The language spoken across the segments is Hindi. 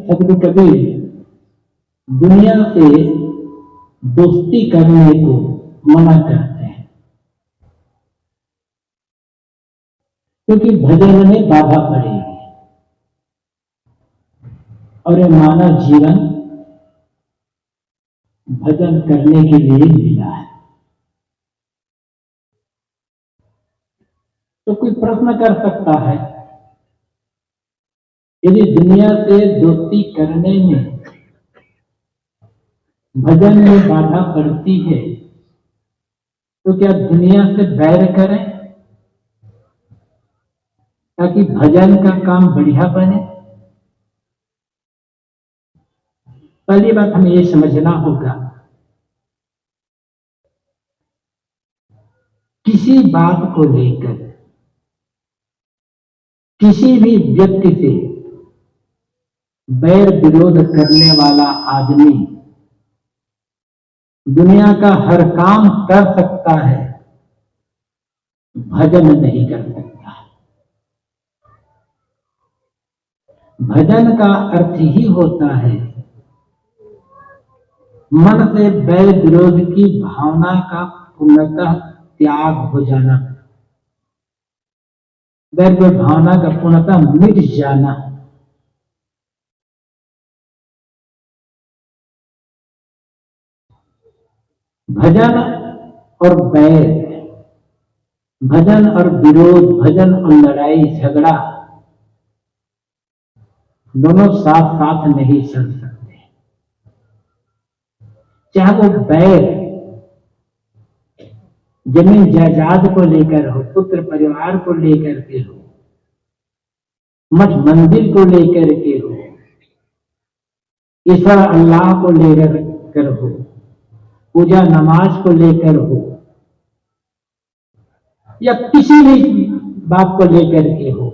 सदगुरु कबीर दुनिया से दोस्ती करने को मना करते हैं, क्योंकि भजन में बाधा पड़ेगी और ये मानव जीवन भजन करने के लिए मिला है। तो कोई प्रश्न कर सकता है, यदि दुनिया से दोस्ती करने में भजन में बाधा पड़ती है तो क्या दुनिया से बैर करें ताकि भजन का काम बढ़िया बने? पहली बात हमें ये समझना होगा, किसी बात को लेकर किसी भी व्यक्ति से बैर विरोध करने वाला आदमी दुनिया का हर काम कर सकता है, भजन नहीं कर सकता। भजन का अर्थ ही होता है मन से बैर विरोध की भावना का पूर्णतः त्याग हो जाना, बैर विरोध भावना का पूर्णतः मिट जाना। भजन और बैर, भजन और विरोध, भजन और लड़ाई झगड़ा दोनों साथ साथ नहीं चल सकते। चाहे वो बैर जमीन जायदाद को लेकर हो, पुत्र परिवार को लेकर के हो, मठ मंदिर को लेकर के हो, ईश्वर अल्लाह को लेकर कर हो, पूजा नमाज को लेकर हो, या किसी भी बात को लेकर के हो,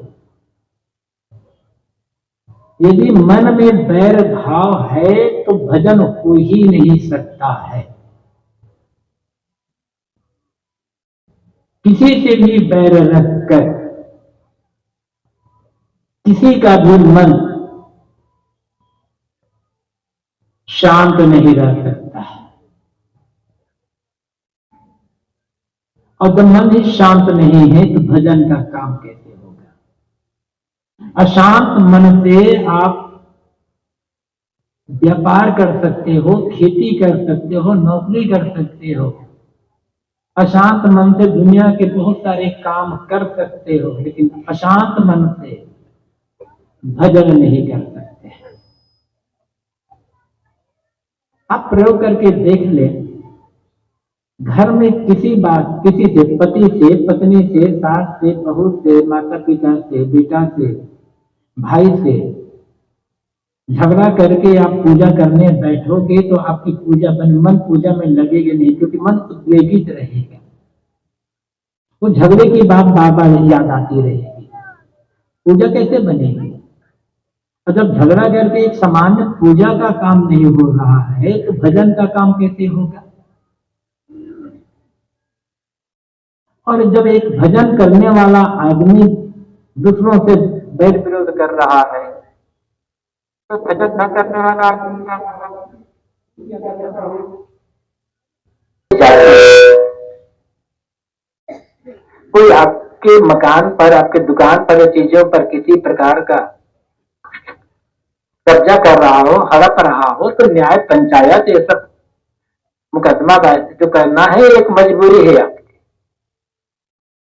यदि मन में बैर भाव है तो भजन हो ही नहीं सकता है। किसी से भी बैर रखकर किसी का भी मन शांत नहीं रह सकता है, और जब मन ही शांत नहीं है तो भजन का काम कैसे होगा? अशांत मन से आप व्यापार कर सकते हो, खेती कर सकते हो, नौकरी कर सकते हो, अशांत मन से दुनिया के बहुत सारे काम कर सकते हो, लेकिन अशांत मन से भजन नहीं कर सकते। आप प्रयोग करके देख ले, घर में किसी बात, किसी से, पति से, पत्नी से, सास से, बहू से, माता पिता से, बेटा से, भाई से झगड़ा करके आप पूजा करने बैठोगे तो आपकी पूजा मन पूजा में लगेगा नहीं, क्योंकि मन उद्वेलित रहेगा। वो झगड़े की बात बार बार याद आती रहेगी, पूजा कैसे बनेगी? और जब झगड़ा करके एक सामान्य पूजा का काम नहीं हो रहा है तो भजन का काम कैसे होगा? और जब एक भजन करने वाला आदमी दूसरों से बैर विरोध कर रहा है तो भजन न करने वाला आदमी कोई आपके मकान पर, आपके दुकान पर, चीजों पर किसी प्रकार का कब्जा कर रहा हो, हड़प रहा हो, तो न्याय पंचायत ये सब मुकदमा जो करना है एक मजबूरी है आपकी,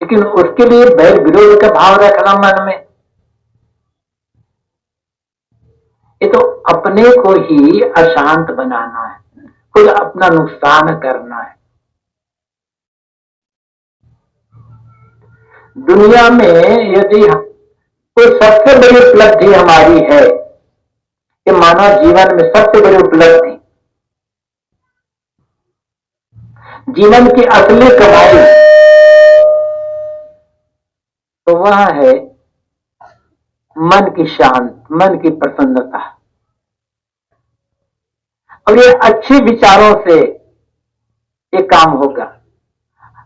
लेकिन उसके लिए बैर विरोध का भाव रखना मन में, ये तो अपने को ही अशांत बनाना है, खुद अपना नुकसान करना है। दुनिया में यदि कोई सबसे बड़ी उपलब्धि हमारी है कि मानव जीवन में सबसे बड़ी उपलब्धि, जीवन की असली कमाई, तो वह है मन की शांत, मन की प्रसन्नता। और ये अच्छे विचारों से ये काम होगा,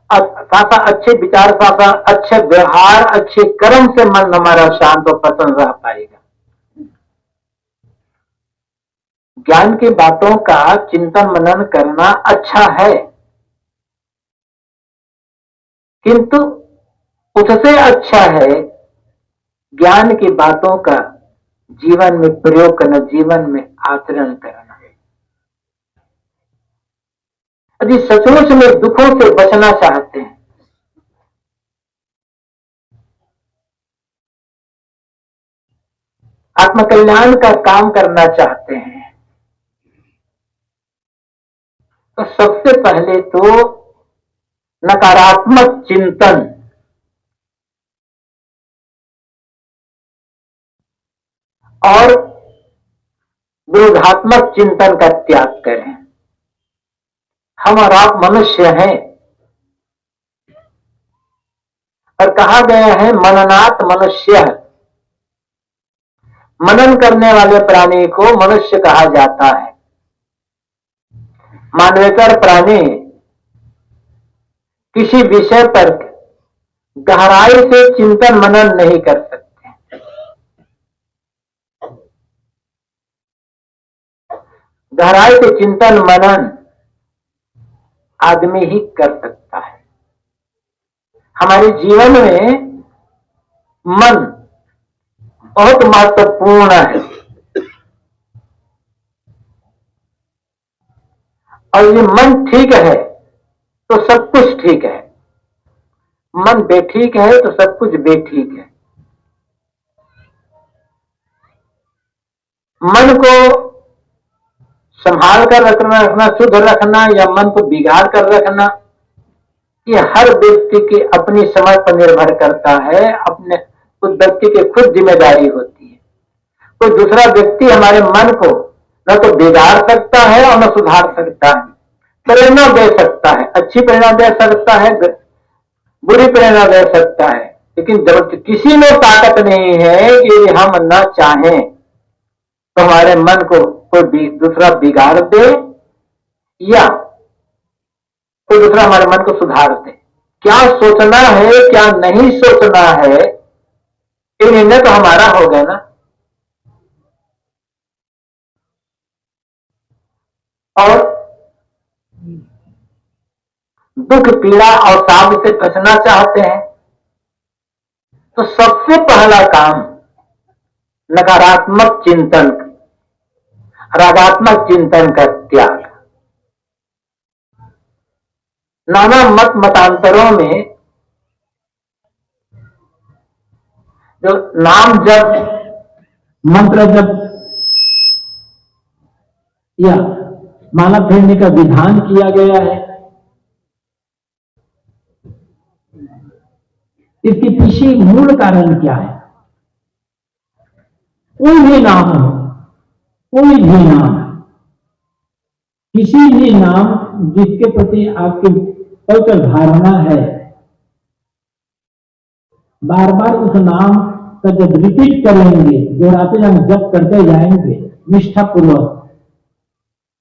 साथ अच्छे विचार, साथ अच्छे व्यवहार, अच्छे कर्म से मन हमारा शांत और प्रसन्न रह पाएगा। ज्ञान की बातों का चिंतन मनन करना अच्छा है, किंतु उससे अच्छा है ज्ञान की बातों का जीवन में प्रयोग करना, जीवन में आचरण करना। यदि सचमुच में दुखों से बचना चाहते हैं, आत्मकल्याण का काम करना चाहते हैं, तो सबसे पहले तो नकारात्मक चिंतन और विरोधात्मक चिंतन का त्याग करें। हम और आप मनुष्य हैं और कहा गया है मननात् मनुष्य, मनन करने वाले प्राणी को मनुष्य कहा जाता है। मानवेतर प्राणी किसी विषय पर गहराई से चिंतन मनन नहीं कर सकते। गहराई से चिंतन मनन आदमी ही कर सकता है। हमारे जीवन में मन बहुत महत्वपूर्ण है और ये मन ठीक है तो सब कुछ ठीक है, मन बेठीक है तो सब कुछ बेठीक है। मन को संभाल कर रखना, शुद्ध रखना या मन को बिगाड़ कर रखना, ये हर व्यक्ति की अपनी समझ पर निर्भर करता है। अपने उस व्यक्ति की खुद जिम्मेदारी होती है। कोई दूसरा व्यक्ति हमारे मन को न तो बिगाड़ सकता है और न सुधार सकता है। प्रेरणा दे सकता है, अच्छी प्रेरणा दे सकता है, बुरी प्रेरणा दे सकता है, लेकिन जब किसी में ताकत नहीं है कि हम न चाहें तो हमारे मन को कोई दूसरा बिगाड़ दे या कोई दूसरा हमारे मन को सुधार दे। क्या सोचना है क्या नहीं सोचना है, ये निर्णय तो हमारा हो गया ना। और दुख पीड़ा और साध से बचना चाहते हैं तो सबसे पहला काम नकारात्मक चिंतन, रागात्मक चिंतन का त्याग। नाना मत मतांतरों में जो नाम जप, मंत्र जप या माला फेरने का विधान किया गया है, इसके पीछे मूल कारण क्या है? कोई भी नाम हो, कोई भी नाम, किसी भी नाम जिसके प्रति आपकी पवित्र धारणा है, बार बार उस नाम का जब रिपीट करेंगे, दोहराते जाएंगे, जप करते जाएंगे निष्ठा पूर्वक,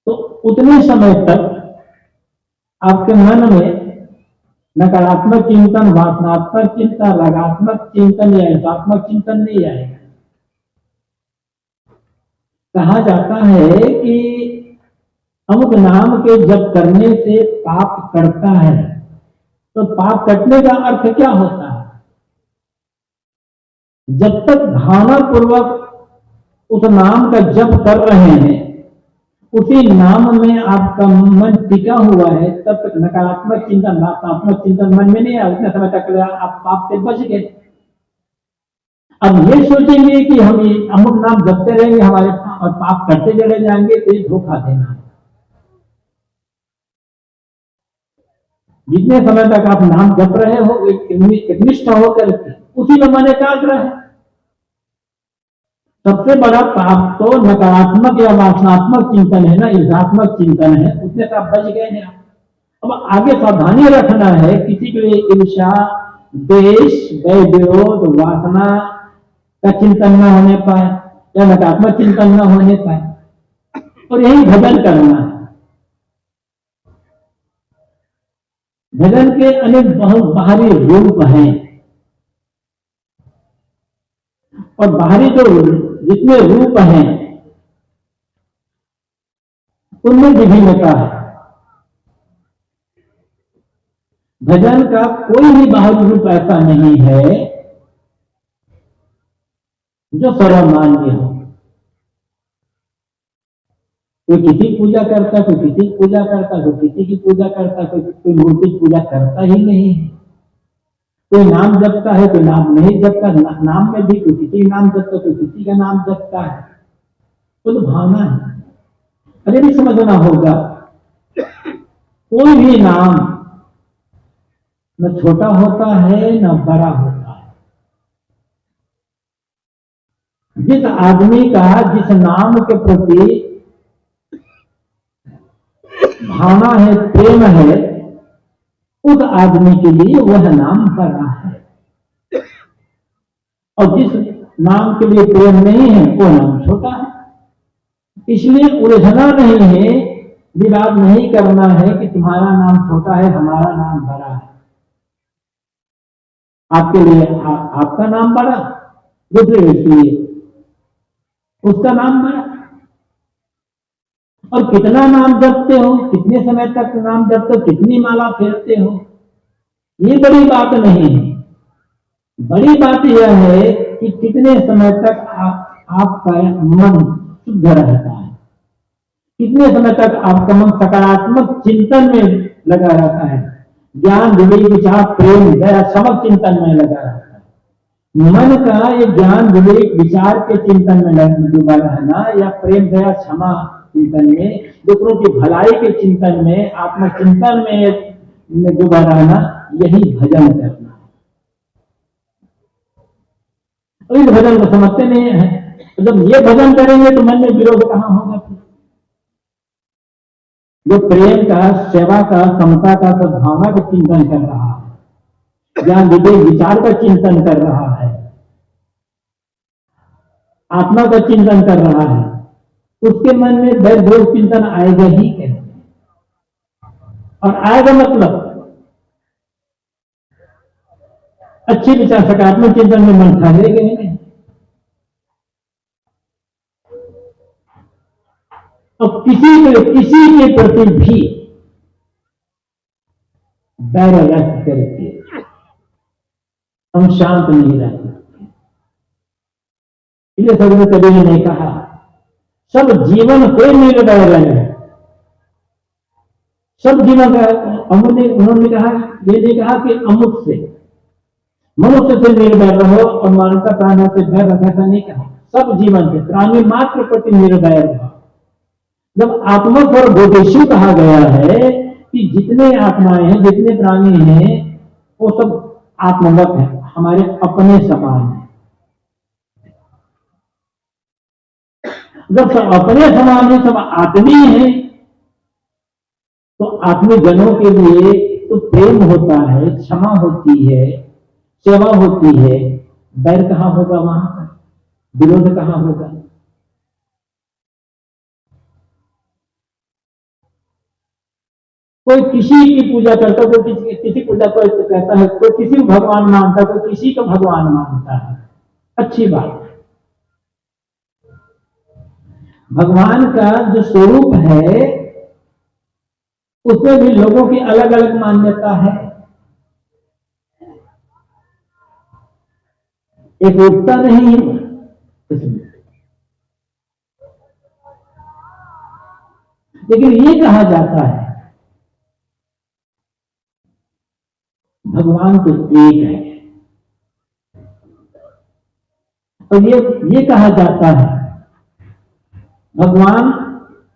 तो उतने समय तक आपके मन में नकारात्मक चिंतन, वासनात्मक चिंतन, रागात्मक चिंतन या हिंसात्मक चिंतन नहीं आएगा। कहा जाता है कि अमुक नाम के जप करने से पाप कटता है, तो पाप कटने का अर्थ क्या होता है? जब तक भावना पूर्वक उस नाम का जप कर रहे हैं, उसी नाम में आपका मन टिका हुआ है, तब तक नकारात्मक चिंतन, नकारात्मक चिंतन मन में नहीं आया, उतने समय तक आप पाप से बच गए। अब ये सोचेंगे कि हम ये अमुक नाम जपते रहेंगे हमारे और पाप करते चले जाएंगे, तो ये धोखा देना। जितने समय तक आप नाम जप रहे हो, एकनिष्ठ होकर उसी में मन एकाग्र है। सबसे बड़ा पाप तो नकारात्मक या वासनात्मक चिंतन है ना, ईर्ष्यात्मक चिंतन है, उससे तो आप बच गए हैं। अब आगे सावधानी रखना है, किसी के लिए ईर्ष्या, द्वेष, वैर विरोध, वासना का चिंतन न होने पाए या नकारात्मक चिंतन न होने पाए, और यही भजन करना है। भजन के अनेक बहुत बाहरी रूप हैं, और बाहरी जो जितने रूप हैं उनमें विभिन्नता है। भजन का कोई भी बाहरी रूप ऐसा नहीं है जो सर्वमान्य हो। कोई किसी की पूजा करता है, कोई किसी की पूजा करता है, कोई किसी की पूजा करता है, कोई मूर्ति की पूजा करता ही नहीं है। कोई नाम जपता है, कोई नाम नहीं जपता। नाम में भी कोई किसी नाम जपता, कोई किसी का नाम जपता है। तो भावना है। अरे भी समझना होगा, कोई भी नाम न छोटा होता है न बड़ा होता है। जिस आदमी का जिस नाम के प्रति भावना है, प्रेम है, उस आदमी के लिए वह नाम बड़ा है। और जिस नाम के लिए प्रेम नहीं है वो नाम छोटा है। इसलिए उलझना नहीं है, विवाद नहीं करना है कि तुम्हारा नाम छोटा है, हमारा नाम बड़ा है। आपके लिए आपका नाम बड़ा, दूसरे व्यक्ति लिए उसका नाम बड़ा। और कितना नाम जपते हो, कितने समय तक नाम जपते हो, कितनी माला फेरते हो, ये बड़ी बात नहीं है। बड़ी बात यह है कि कितने समय तक आपका मन शुद्ध रहता है, कितने समय तक आपका मन सकारात्मक चिंतन में लगा रहता है, ज्ञान विवेक विचार प्रेम दया समक चिंतन में लगा रहता है। मन का ये ज्ञान विवेक विचार के चिंतन में डूबा रहना या प्रेम दया क्षमा चिंतन में, दूसरों की भलाई के चिंतन में, आत्म चिंतन में डूबा रहना, यही भजन करना है। इस भजन को समझते नहीं है। जब ये भजन करेंगे तो मन में विरोध कहां होगा? जो प्रेम का, सेवा का, समता का, सद्भावना का चिंतन कर रहा है, ज्ञान विवेक विचार का चिंतन कर रहा है, आत्मा का चिंतन कर रहा है, उसके मन में वैर विरोध चिंतन आएगा ही कैसे? और आएगा मतलब अच्छे विचार सकारात्मक चिंतन में मन ठहरेगा ही नहीं। और किसी के प्रति भी बैर व्यक्त करके हम शांत नहीं रह सकते। इसलिए सभी कभी ने कहा सब जीवन से निर्भय रहे। सब जीवन का उन्होंने कहा, ये नहीं कहा कि अमुक से मनुष्य से निर्भय रहो और मानवता प्राणों से भय रखो, ऐसा नहीं कहा। सब जीवन से प्राणी मात्र प्रति निर्भय रहो। जब आत्मक और बोधेशु कहा गया है कि जितने आत्माएं हैं, जितने प्राणी हैं, वो सब आत्मवत है, हमारे अपने समान है। जब सब अपने समान है, सब आदमी है, तो आत्मी जनों के लिए तो प्रेम होता है, क्षमा होती है, सेवा होती है। बैर कहां होगा? वहां पर विरोध कहां होगा? कोई किसी की पूजा करता है, कोई किसी पूजा को कहता है, कोई किसी को भगवान मानता है, कोई किसी को भगवान मानता है। अच्छी बात। भगवान का जो स्वरूप है उसमें भी लोगों की अलग अलग मान्यता है, एक रूपता नहीं है इसमें। लेकिन ये कहा जाता है भगवान तो एक है, और ये कहा जाता है भगवान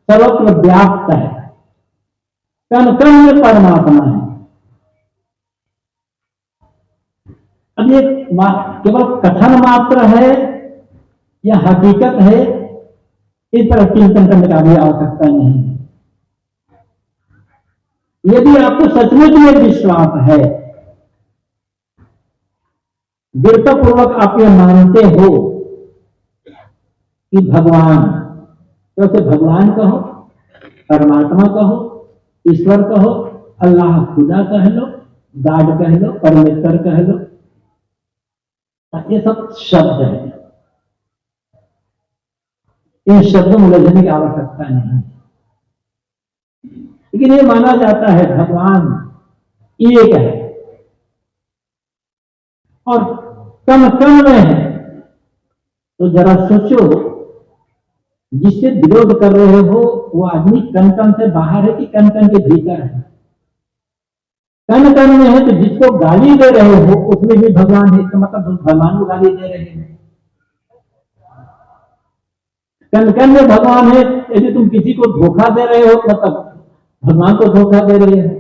सर्वत्र व्याप्त है, कण कण में परमात्मा है। अब ये केवल कथन मात्र है या हकीकत है, इस पर चिंतन करने का भी आवश्यकता नहीं है। यदि आपको सचमुच में विश्वास है, दृढ़तापूर्वक आप ये मानते हो कि भगवान, तो उसे भगवान कहो, परमात्मा कहो, ईश्वर कहो, अल्लाह खुदा कह लो, गॉड कह लो, परमेश्वर कह लो, ये सब शब्द है। इन शब्दों में उलझने की आवश्यकता नहीं। लेकिन ये माना जाता है भगवान एक है और कण कण में है। तो जरा सोचो, जिससे विरोध कर रहे हो वो आदमी कण कण से बाहर है कि कण कण के भीतर है? कण कण में है, तो जिसको गाली दे रहे हो उसमें भी भगवान है, इसका मतलब भगवान को गाली दे रहे हैं। कण कण में भगवान है, यदि तुम किसी को धोखा दे रहे हो मतलब भगवान को धोखा दे रहे हो।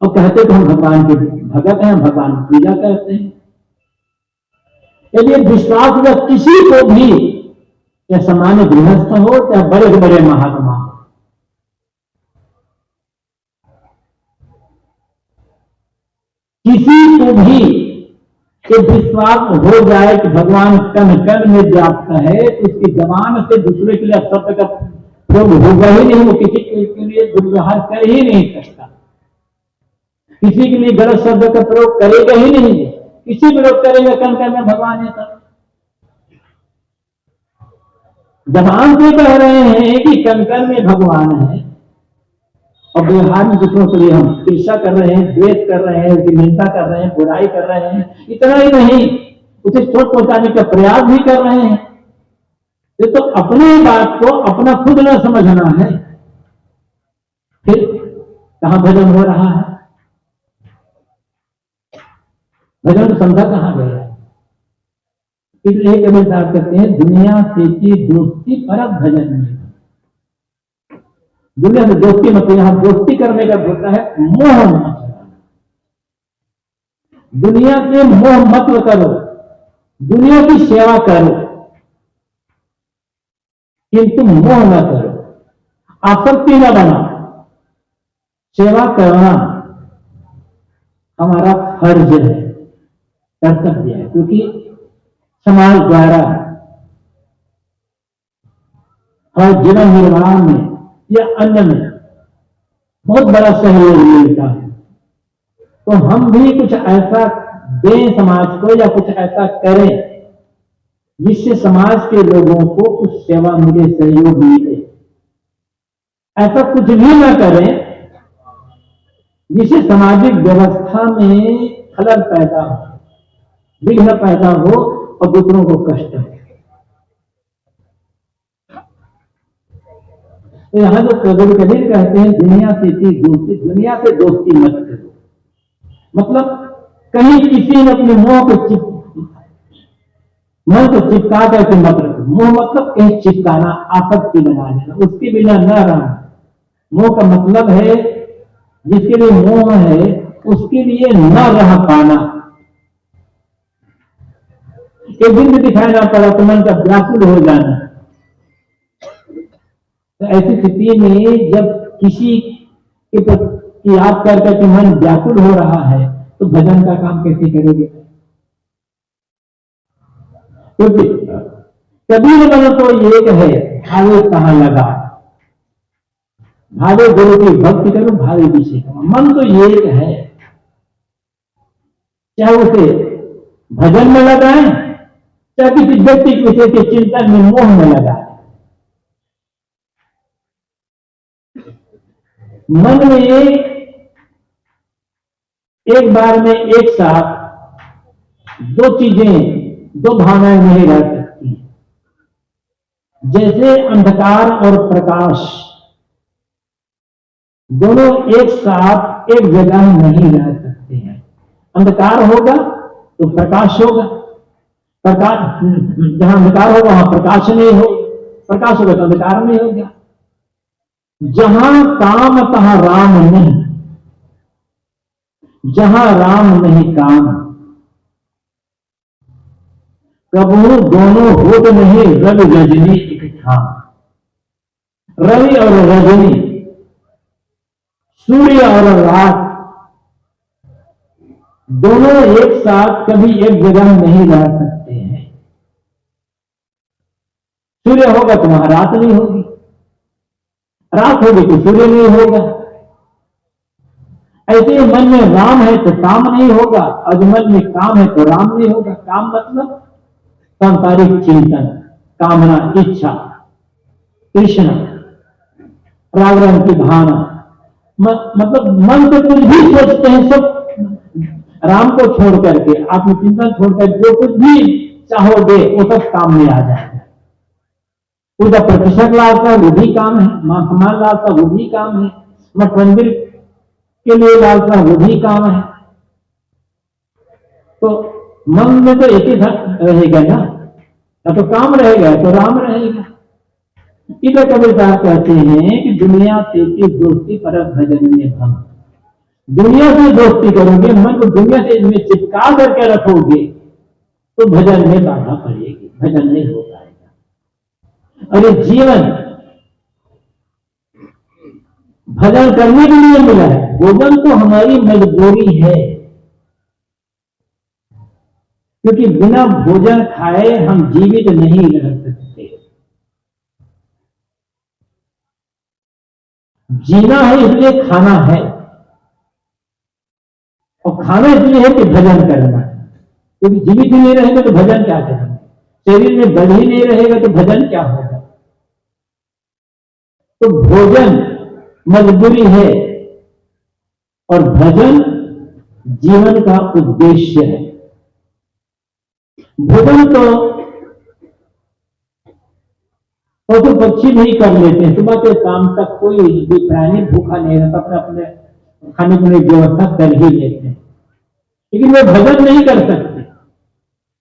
और कहते तो हम भगवान के भगत हैं, भगवान पूजा करते हैं। यदि विश्वास में किसी को भी, चाहे सामान्य गृहस्थ हो चाहे बड़े बड़े महात्मा हो, किसी को भी कि विश्वास हो जाए कि भगवान कण कण में व्याप्त है, तो उसकी जबान से दूसरे के लिए शब्द का प्रयोग होगा ही नहीं, वो किसी के लिए दुर्व्यवहार कर ही नहीं सकता, किसी के लिए गलत शब्द का प्रयोग करेगा ही नहीं। किसी विरोध करेगा कण कण में भगवान है, तब जबान से कह रहे हैं कि कण कण में भगवान है और व्यवहार में दूसरों के लिए हम ईर्ष्या कर रहे हैं, द्वेष कर रहे हैं, उसकी निंदा कर रहे हैं, बुराई कर रहे हैं। इतना ही नहीं, उसे चोट पहुंचाने का प्रयास भी कर रहे हैं। ये तो अपनी बात को अपना खुद न समझना है, फिर कहां भजन हो रहा है? भजन समझा कहां गया? इसलिए कबीरदास कहते हैं दुनिया से की दोस्ती परक भजन में। दुनिया से दोस्ती मतलब यहां दोस्ती करने का होता है मोह मत। दुनिया से मोह मत करो, दुनिया की सेवा करो किंतु मोह न करो, आसक्ति न बना। सेवा करना हमारा फर्ज है, कर्तव्य है, क्योंकि समाज द्वारा और जीवन निर्माण में या अन्य में बहुत बड़ा सहयोग मिलता है। तो हम भी कुछ ऐसा दें समाज को या कुछ ऐसा करें जिससे समाज के लोगों को कुछ सेवा मिले, सहयोग मिले। ऐसा कुछ भी न करें जिससे सामाजिक व्यवस्था में खलल पैदा हो, विघ्न पैदा हो और दूसरों को कष्ट हो। तो यहां जो गुरु कबीर कहते हैं दुनिया से दोस्ती, दुनिया से दोस्ती मत करो, मतलब कहीं किसी ने अपने मन को चिपका करके मत रखो। मोह मतलब कहीं चिपकाना, आसक्ति बना लेना, उसके बिना न रहना। मोह का मतलब है जिसके लिए मोह है उसके लिए न रह पाना। एक दिन दिखाना पड़ा तो मन का व्याकुल हो जाना। तो ऐसी स्थिति में जब किसी के प्रति याद करके मन व्याकुल हो रहा है तो भजन का काम कैसे करोगे? क्योंकि कबीर मन तो एक है, भावे कहां लगा। भावे गुरु की भक्ति करो, भावे विषय करो। मन तो एक है, चाहे उसे भजन में लगाए चाहे किसी व्यक्ति के विषय के चिंतन में, मोह में लगाए। मन में एक बार में एक साथ दो चीजें, दो भावनाएं नहीं रह सकती। जैसे अंधकार और प्रकाश दोनों एक साथ एक जगह नहीं रह सकते हैं। अंधकार होगा तो प्रकाश होगा, प्रकाश जहां अंधकार होगा वहां प्रकाश नहीं हो, प्रकाश होगा तो अंधकार नहीं होगा। जहां काम तहां राम नहीं, जहां राम नहीं काम। कबू दोनों होत नहीं रवि रजनी इकट्ठा। रवि और रजनी, सूर्य और रात दोनों एक साथ कभी एक जगह नहीं रह सकते हैं। सूर्य होगा तो वहां रात नहीं होगी, रात होगी तो सूर्य नहीं होगा। ऐसे मन में राम है तो काम नहीं होगा, और मन में काम है तो राम नहीं होगा। काम मतलब सांसारिक चिंतन, कामना, इच्छा, कृष्ण, प्रावरण की भावना, मतलब मन से कुछ भी सोचते हैं सब राम को छोड़ करके, आत्मचिंतन छोड़ कर जो कुछ भी चाहोगे वो सब काम में आ जाएगा। पूजा प्रतिष्ठा लालसा वो भी काम है, मां सम्मान लालसा वो भी काम है, मठ मंदिर के लिए लालसा वो भी काम है। तो मन में तो एक ही रहेगा ना, या तो काम रहेगा तो राम रहेगा। इधर कबीर साहब कहते हैं कि दुनिया से की दोस्ती पर भजन में भंग। दुनिया से दोस्ती करोगे, मन को दुनिया से इसमें चिपका करके रखोगे तो भजन में बाधा पड़ेगी, भजन नहीं हो पाएगा। और ये जीवन भजन करने के लिए मिला है, भोजन तो हमारी मजबूरी है, क्योंकि बिना भोजन खाए हम जीवित नहीं रह सकते। जीना है इसलिए खाना है, और खाना इसलिए है कि भजन करना है, क्योंकि जीवित ही नहीं रहेगा तो भजन क्या करेंगे, शरीर में बल ही नहीं रहेगा तो भजन क्या होगा। तो भोजन मजबूरी है और भजन जीवन का उद्देश्य है। भोजन तो पशु पक्षी भी कर लेते हैं, सुबह से शाम तक कोई भी प्राणी भूखा नहीं रहता, अपने अपने खाने पीने की व्यवस्था कर ही लेते हैं, लेकिन वे भजन नहीं कर सकते।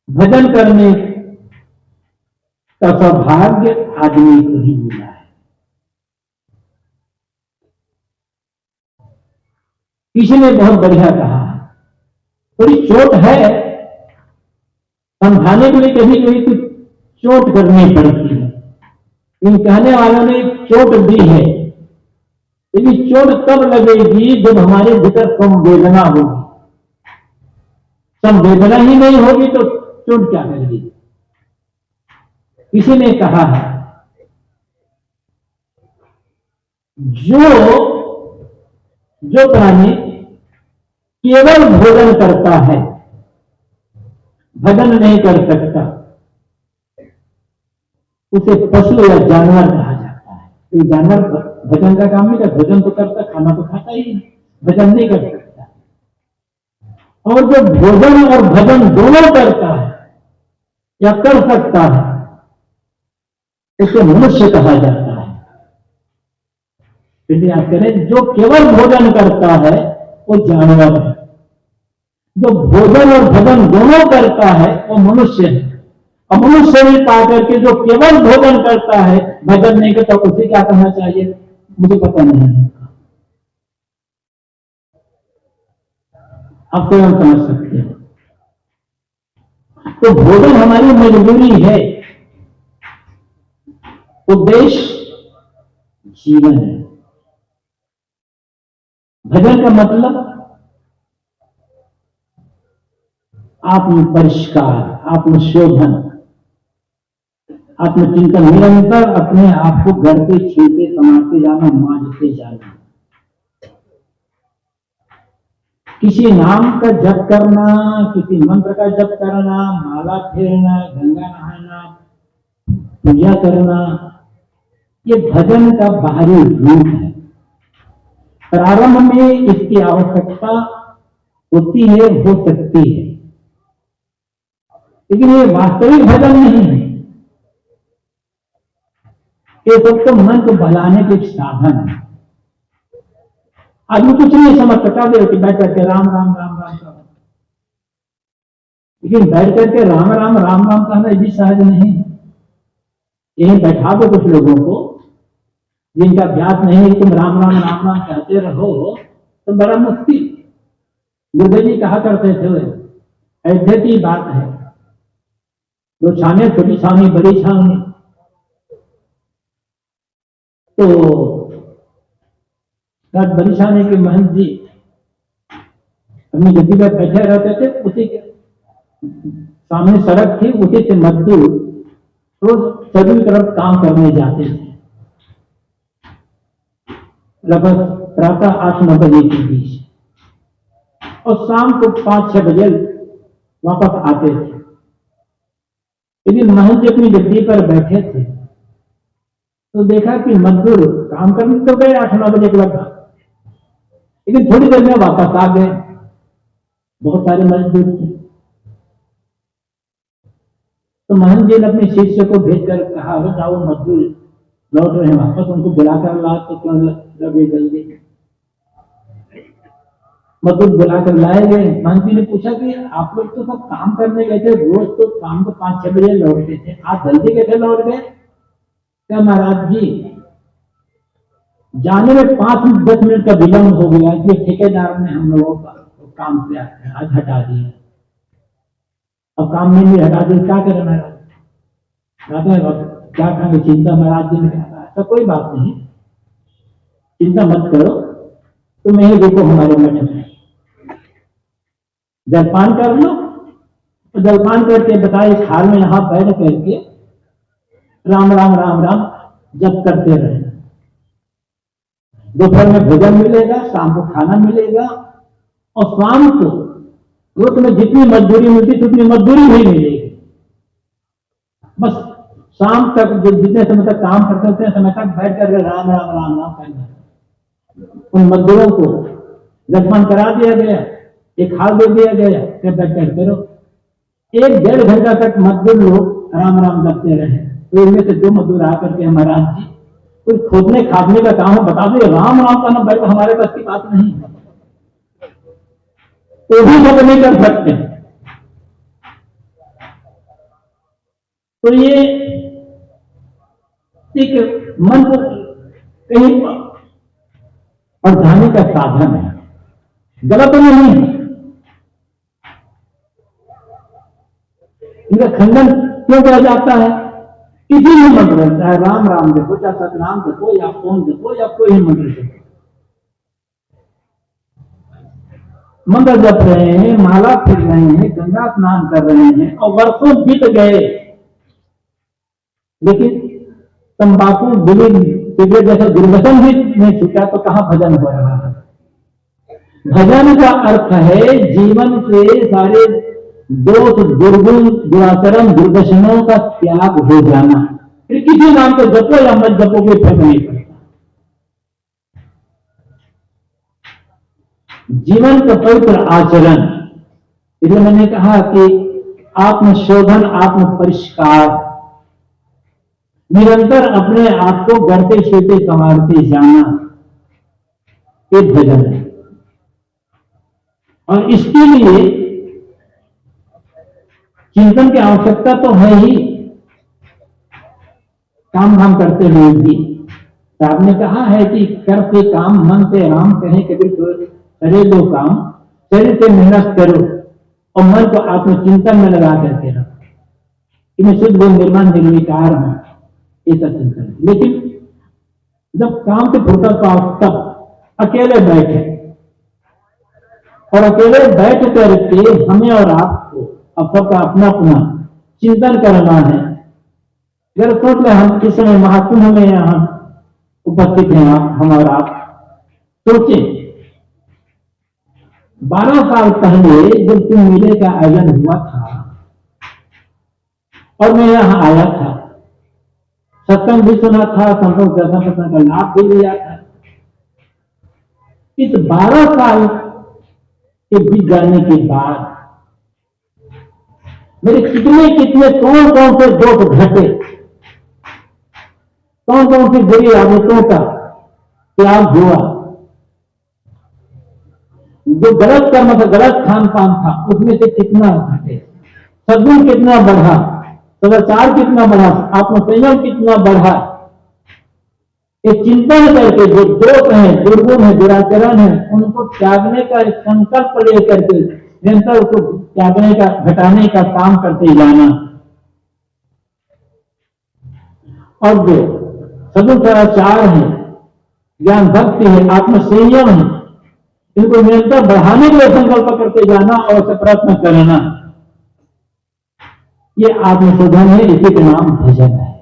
भजन करने का सौभाग्य आदमी को ही मिला है। किसी ने बहुत बढ़िया कहा, थोड़ी चोट है, समझाने के लिए कभी कभी कुछ चोट करनी पड़ती है, इन कहने वालों ने चोट दी है, लेकिन चोट तब लगेगी जब हमारे भीतर संवेदना होगी। संवेदना ही नहीं होगी तो चोट क्या करेगी। किसी ने कहा है, जो प्राणी केवल भोजन करता है, भजन नहीं कर सकता, उसे पशु या जानवर कहा जाता है। तो जानवर भजन का काम नहीं करता, भजन तो करता, खाना तो खाता ही नहीं, भजन नहीं कर सकता। और जो भोजन और भजन दोनों करता है या कर सकता है, उसे मनुष्य कहा जाता है। फिर याद करें, जो केवल भोजन करता है वो जानवर है, जो भोजन और भजन दोनों करता है वो मनुष्य है। और मनुष्य शरीर पा करके जो केवल भोजन करता है, भजन नहीं करता, उसे क्या करना चाहिए मुझे पता नहीं है, आप तो हम समझ सकते हैं। तो भोजन हमारी मजबूरी है, उद्देश्य जीवन है। भजन का मतलब आत्म परिष्कार, आत्मशोधन, आत्मचिंतन, निरंतर अपने आप को गढ़ते छूते समाते जाना, मांझते जाना। किसी नाम का जप करना, किसी मंत्र का जप करना, माला फेरना, गंगा नहाना, पूजा करना, ये भजन का बाहरी रूप है। प्रारंभ में इसकी आवश्यकता होती है, हो सकती है, लेकिन ये वास्तविक भजन नहीं है। ये सब तो मन को बहलाने के एक साधन है। आदमी कुछ नहीं समझ सकता कि बैठ करके राम राम राम राम करो, लेकिन बैठ करके राम राम राम राम कहना भी सहज नहीं है। यही बैठा दो कुछ लोगों को जिनका अभ्यास नहीं है, तुम राम राम राम राम कहते रहो तो बड़ा मुश्किल। गुरुदेव जी कहा करते थे, अयोध्या की बात है, दो छाने, छोटी छावनी बड़ी छावनी। तो बड़ी छावनी के महंत जी अपनी गद्दी पर बैठे रहते थे, उसी के सामने सड़क थी, उसी से मजदूर रोज सभी तरफ काम करने जाते थे, लगभग प्रातः 8-9 बजे के बीच, और शाम को 5-6 बजे वापस आते थे। लेकिन महंत जी अपनी गद्दी पर बैठे थे तो देखा कि मजदूर काम करने तो गए 8-9 बजे के लगभग, लेकिन थोड़ी देर में वापस आ गए, बहुत सारे मजदूर थे। तो महंत जी ने अपने शिष्य को भेजकर कहा, जाओ मजदूर लौट रहे हैं वापस, उनको बुलाकर ला, तो क्यों लगे जल्दी। मजदूर बुलाकर लाए गए। महंत जी ने पूछा कि आप लोग तो सब काम करने गए थे, रोज तो शाम को 5-6 बजे लौटते थे, आज जल्दी कैसे लौट गए। क्या महाराज जी, जाने में 5-10 मिनट का विलंब हो गया, इसलिए ठेकेदार ने हम लोगों का काम से आज हटा दिया। अब काम में भी हटा दिया, क्या करें महाराज, क्या कहेंगे। चिंता, महाराज जी ने कहा ऐसा कोई बात नहीं, चिंता मत करो, तुम यही देखो हमारे मठ में जलपान कर लो। तो जलपान करके बताए, इस हाल में यहां बैठ करके राम राम राम राम जप करते रहे। दोपहर में भोजन मिलेगा, शाम को खाना मिलेगा, और शाम को रोज में जितनी मजदूरी मिलती उतनी मजदूरी भी मिलेगी। बस शाम तक जितने समय तक काम करते उतने समय तक बैठ कर राम राम राम राम करना। उन मजदूरों को जलपान करा दिया गया, एक हाल दे दिया गया, फिर बैठ कर करो। 1-1.5 घंटा तक मजदूर लोग राम राम जपते रहे। तो इनमें से 2 मजदूर आकर के, महाराज जी कुछ खोदने खादने का काम है, बता दो, राम राम का नाम बैठ हमारे पास की बात नहीं है, तो भी सब नहीं कर सकते। तो ये एक मन को कहीं बढ़ाने का साधन है, गलत तो नहीं है। इनका खंडन क्यों किया जाता है। किसी भी मंत्र, चाहे राम राम देखो, चाहे सतनाम देखो, या ओम देखो, या कोई मंत्र देखो, मंत्र जप रहे हैं, माला फिर रहे हैं, गंगा स्नान कर रहे हैं, और वर्षों बीत गए, लेकिन तंबाकू बीड़ी सिगरेट जैसे दुर्व्यसन भी नहीं छूटा, तो कहां भजन हो रहा है। भजन का अर्थ है जीवन से सारे दोष, दुर्गुण, दुराचरण, दुर्दर्शनों का त्याग हो जाना। फिर किसी नाम को जपो या मत जपो कोई फर्क नहीं पड़ता। जीवन का पवित्र आचरण, इसलिए मैंने कहा कि आत्मशोधन, आत्म परिष्कार, निरंतर अपने आप को गढ़ते शेते संवारते जाना, एक भजन है। और इसके लिए चिंतन की आवश्यकता तो है ही, काम धाम करते हुए भी। तो आपने कहा है कि कर से काम, मन से राम, कहे कबीर करे दो काम, शरीर से मेहनत करो और मन को आत्मचिंतन में लगा करके रखो कि मैं शुद्ध बोध निर्माण निर्विकार हूं, ऐसा चिंतन। लेकिन जब काम से फुर्सत पाओ तब अकेले बैठे, और अकेले बैठ करके हमें और आपको अब सबका अपना अपना चिंतन करना है। अगर सोच ले हम किस समय महाकुंभ में यहां उपस्थित हैं, हम और आप सोचे 12 साल पहले जब कुंभ मेले का आयोजन हुआ था और मैं यहां आया था, सत्संग भी सुना था, संतों दर्शन का लाभ भी लिया था। इस 12 साल के बीत जाने के बाद मेरे कितने कितने कौन कौन से दोष घटे, कौन कौन सी बुरी आदतों का त्याग हुआ, जो गलत कर्म था, गलत खान पान था, उसमें से कितना घटे, सद्गुण कितना बढ़ा, सदाचार कितना बढ़ा, आत्मसंयम कितना बढ़ा। ये चिंतन करके जो दोष है, दुर्गुण है, दुराचरण है, उनको त्यागने का एक संकल्प लेकर के निरंतर उसको त्यागने का, घटाने का काम करते जाना। और जो सद्गुण सदाचार है, ज्ञान भक्ति है, आत्मसंयम है, इनको निरंतर बढ़ाने के लिए संकल्प करते जाना और उसे प्रयत्न करना, ये आत्मशोधन है, इसी के नाम भजन है।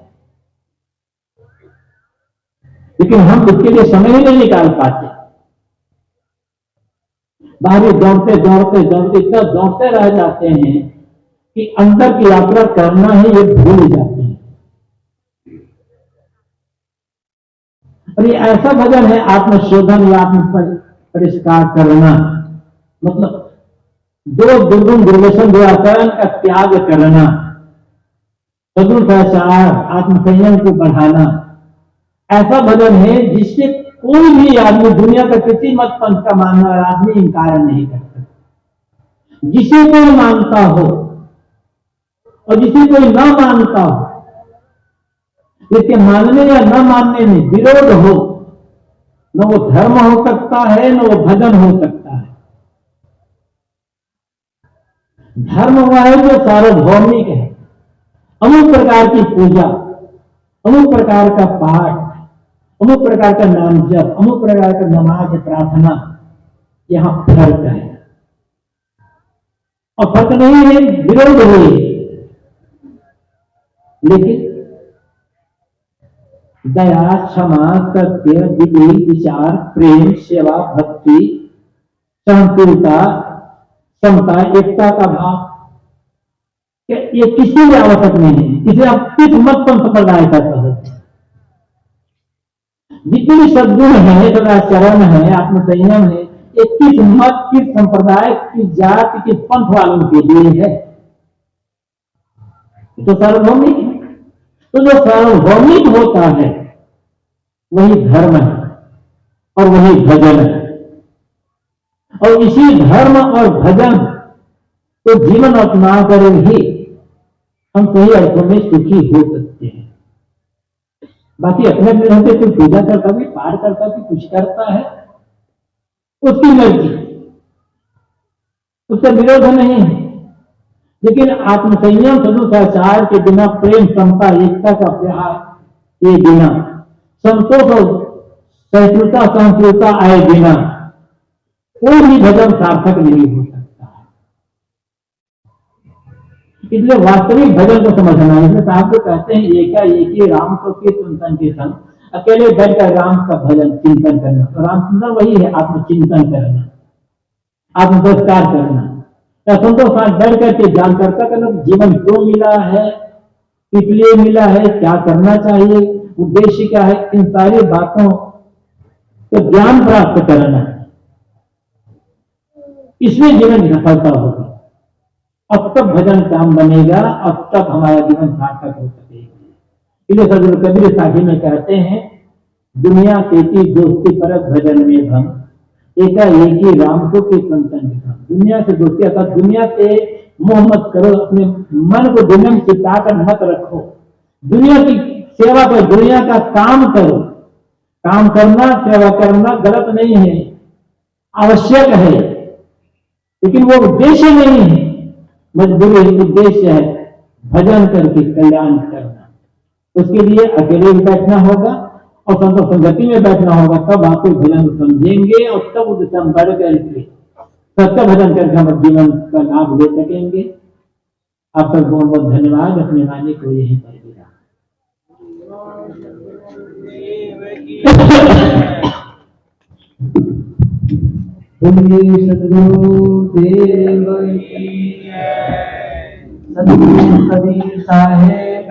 लेकिन हम उसके लिए समय ही नहीं निकाल पाते, बाहरी दौड़ते दौड़ते दौड़ते इतना दौड़ते रह जाते हैं कि अंदर की यात्रा करना ही ये भूल जाते हैं। और ये ऐसा भजन है आत्मशोधन या परिष्कार करना, मतलब दो दुर्गुण दुर्व्यसन दुराचरण का त्याग करना, सदुचार आत्मसंयम को बढ़ाना, ऐसा भजन है जिससे कोई भी आदमी, दुनिया का किसी मत पंथ का मानने वाला आदमी इनकार नहीं कर सकता। जिसे कोई मानता हो और जिसे कोई न मानता हो, इसके मानने या न मानने में विरोध हो, न वो धर्म हो सकता है न वो भजन हो सकता है। धर्म वह है जो सार्वभौमिक है, अमुक प्रकार की पूजा, अमुक प्रकार का पाठ, अमुक प्रकार का नाम जप, अमुक प्रकार का नमाज प्रार्थना, यहां फर्क है। और फर्क नहीं है, विरोध हुई, लेकिन दया, क्षमा, सत्य, विधि, विचार, प्रेम, सेवा, भक्ति, सहनशीलता, समता, एकता का भाव, ये किसी भी आवश्यक नहीं है। इसे आप किस मत संप्रदाय का कहो, जितने भी सद्गुण है, सदाचरण है, आत्मसंयम है, ये किस मत, किस संप्रदाय, किस जाति, किस पंथ वालों के लिए है? तो सार्वभौमिक है। तो जो सार्वभौमिक होता है वही धर्म है और वही भजन है। और इसी धर्म और भजन को जीवन अपना कर ही हम सही अर्थों में सुखी हो सकते हैं। बाकी अपने अपने ढंग से कोई पूजा करता भी, पाठ करता भी, कुछ करता है, उसकी मर्जी, उसका विरोध नहीं है। लेकिन आत्मसंयम सदुचार के बिना, प्रेम, समता, एकता का प्रयास के बिना, संतोष और सहिष्णुता, सहनशीलता आए बिना कोई भी भजन सार्थक नहीं हो सकता है। इसलिए वास्तविक भजन को समझना है। इसमें साहब को कहते हैं एकाएकी राम को के चिंतन के संग अकेले बैठकर राम का भजन चिंतन करना। तो राम चिंतन वही है, आत्मचिंतन करना, आत्मपुरस्कार करना, संतों के साथ बैठ करके जान करता करना जीवन क्यों मिला है, किस लिए मिला है, क्या करना चाहिए, उद्देश्य क्या है, इन सारी बातों को ज्ञान प्राप्त करना, इसमें जीवन की सफलता होगी। अब तक भजन काम बनेगा, अब तक हमारा जीवन सार्थक हो सकेगा। इसलिए सदगुरु कबीर साखी में कहते हैं, दुनिया सेती दोस्ती परत भजन में भंग, एकाएकी राम को के संतन के साथ। दुनिया से दोस्ती, अर्थात दुनिया से मोह मत करो, अपने मन को दुनिया में चिपका कर मत रखो, दुनिया की सेवा करो, दुनिया का काम करो। काम करना, सेवा करना गलत नहीं है, आवश्यक है, लेकिन वो उद्देश्य नहीं है, मजबूरी उद्देश्य है भजन करके कल्याण करना। उसके लिए अकेले भी बैठना होगा और संतो संगति में बैठना होगा, तब आप भजन समझेंगे और तब उससे हम बढ़ करके सत्य भजन करके हम जीवन का लाभ ले सकेंगे। आप सब बहुत बहुत धन्यवाद। अपने वाणी को यही कर दिया। सदगुरु देव सदगुरु कबीर साहेब।